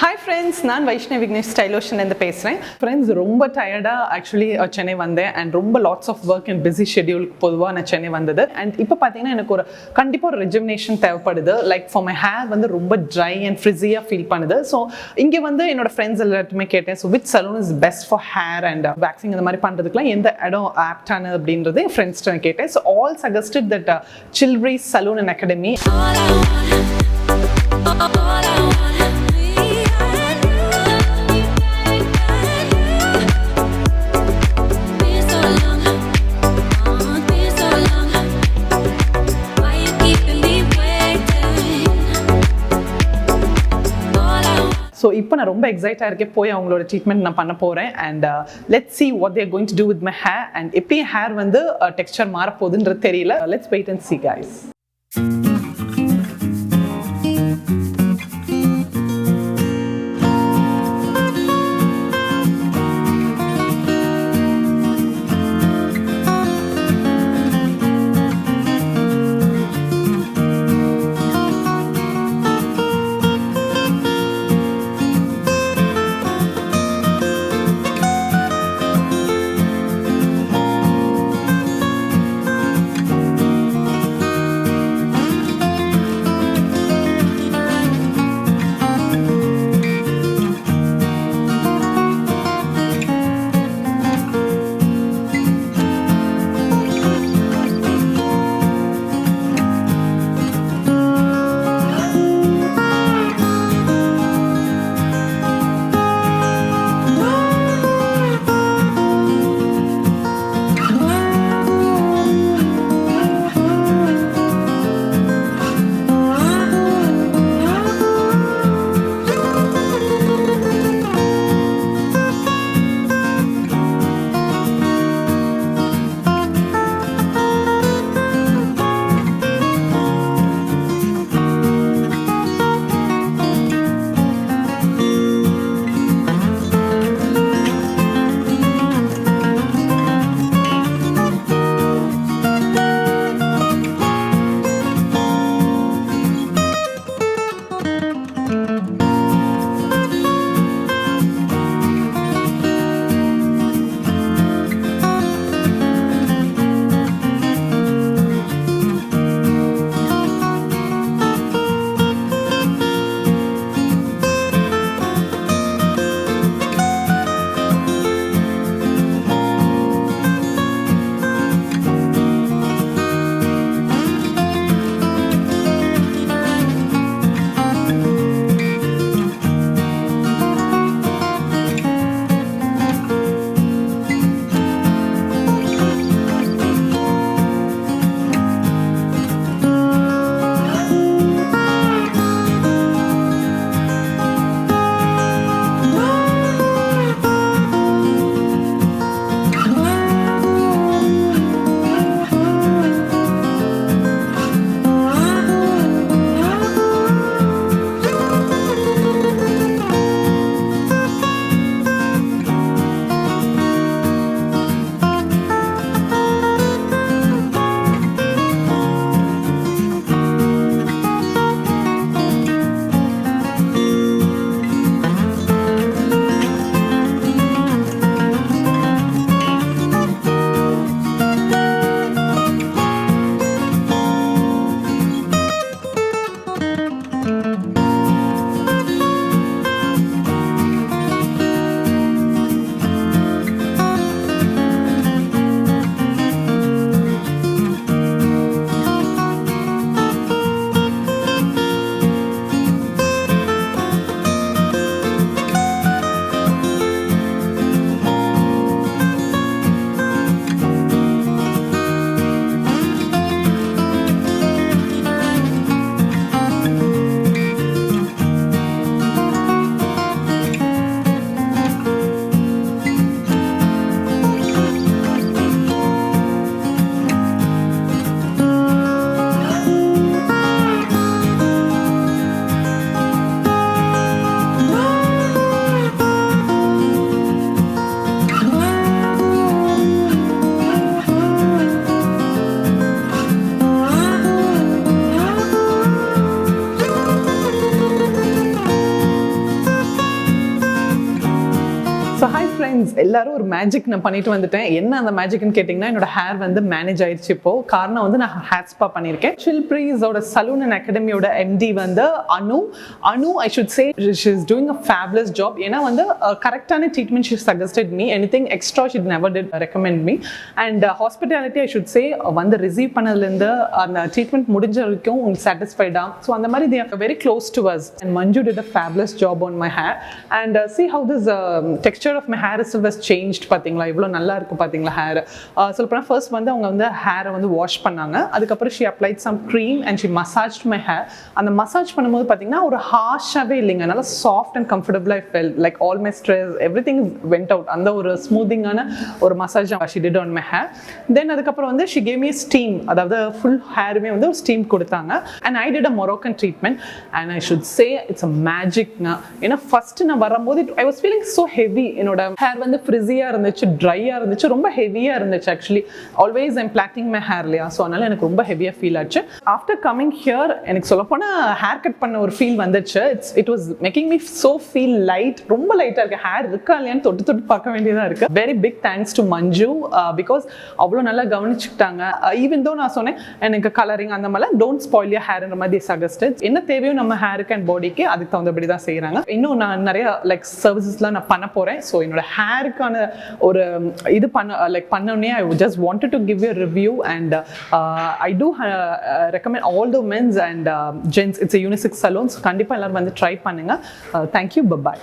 Hi friends, நான் Vaishnavi Vignesh stylotion and the பேசுறேன். Friends, ரொம்ப டயர்டா actually சென்னை வந்தேன் and ரொம்ப lots of work and busy schedule பொதுவா நான் சென்னை வந்தது. And இப்போ பாத்தீங்கன்னா எனக்கு ஒரு கண்டிப்பா ஒரு rejuvenation தேவைப்படுது. Like for my hair வந்து ரொம்ப dry and frizzy-ஆ feel பண்ணுது. So இங்க வந்து என்னோட friends எல்லாருமே கேட்டேன். So which salon is best for hair and waxing இந்த மாதிரி பண்றதுக்குலாம் எந்த இடம் ஆப்டான அப்படின்றது என் friends கிட்ட கேட்டேன். So all suggested that Chilbury Saloon and Academy. So இப்போ நான் ரொம்ப எக்ஸைட்டா இருக்கேன் போய் அவங்களோட ட்ரீட்மெண்ட் நான் பண்ண போறேன் and let's see what they are going to do with my hair and எப்படி hair வந்து texture மாற போகுதுன்றது தெரியல. Let's wait and see guys. Friends எல்லாரும் ஒரு மேஜிக் நான் பண்ணிட்டு வந்துட்டேன். என்ன அந்த மேஜிக்னு கேட்டிங்கன்னா என்னோட ஹேர் வந்து மேனேஜ் ஆயிடுச்சு. இப்போ காரணம் வந்து நான் ஹேர் ஸ்பா பண்ணியிருக்கேன். ஷில்ப்ரீஸோட சலூன் அண்ட் அகாடமியோட எம்டி வந்து Anu I should say she is doing a fabulous job. ஏன்னா வந்து கரெக்டான treatment she suggested me. Anything extra she never did recommend me. And hospitality I should say வந்து ரிசீவ் பண்ணதுலேருந்து அந்த ட்ரீட்மெண்ட் முடிஞ்ச வரைக்கும் உங்களுக்கு சாட்டிஸ்ஃபைடா. ஸோ அந்த மாதிரி they are very close to us. And Manju did a fabulous job on my hair. And see how this texture of my hair has changed. பாத்தீங்களா இவ்வளோ நல்லா இருக்கு பாத்தீங்களா ஹேர். சொல்லப்போனால் ஃபர்ஸ்ட் வந்து அவங்க வந்து ஹேரை வந்து வாஷ் பண்ணாங்க. அதுக்கப்புறம் she applied some cream and she massaged my hair. அந்த மசாஜ் பண்ணும்போது பார்த்தீங்கன்னா ஒரு ஹார்ஷாகவே இல்லைங்க, நல்லா soft and comfortable. I felt like all my stress everything went out. அந்த ஒரு ஸ்மூத்திங்கான ஒரு massage she did on my hair. Then அதுக்கப்புறம் வந்து she gave me a steam, அதாவது ஃபுல் ஹேருமே வந்து ஒரு ஸ்டீம் கொடுத்தாங்க. and I did a Moroccan treatment and I should say it's a magic. ஏன்னா ஃபர்ஸ்ட் நான் வரும்போது I was feeling so heavy. என்னோட ஹேர் வந்து ஃப்ரிஸியாக இருந்துச்சு, ட்ரையாக இருந்துச்சு, ரொம்ப ஹெவியாக இருந்துச்சு. Actually always I'm blocking my hair இல்லையா, ஸோ அதனால எனக்கு ரொம்ப ஹெவியாக ஃபீல் ஆச்சு. ஆஃப்டர் கமிங் ஹியர் எனக்கு சொல்லப்போனால் ஹேர் கட் பண்ண ஒரு ஃபீல் வந்துச்சு. It was making me so feel light. ரொம்ப லைட்டாக இருக்குது. ஹேர் இருக்கா இல்லையான்னு தொட்டு தொட்டு பார்க்க வேண்டியதாக இருக்குது. Very big thanks to Manju because அவ்வளோ நல்லா கவனிச்சுக்கிட்டாங்க. ஈவன் தோ நான் சொன்னேன் எனக்கு கலரிங் அந்த மாதிரிலாம் டோன்ட் ஸ்பாயில் யர் ஹேர்ன்ற மாதிரி சஜஸ்டட். என்ன தேவையோ நம்ம ஹேருக்கு அண்ட் பாடிக்கு அதுக்கு தகுந்தபடி தான் செய்கிறாங்க. இன்னும் நான் நிறைய லைக் சர்வீசஸ்லாம் நான் பண்ண போகிறேன். ஸோ என்னோட ஹேருக்கான ஒரு இது பண்ணோடனே I just wanted to give you review. And I do recommend all the mens and gents. It's a unisex salon. கண்டிப்பாக எல்லாரும் வந்து ட்ரை பண்ணுங்கள். தேங்க்யூ. பை.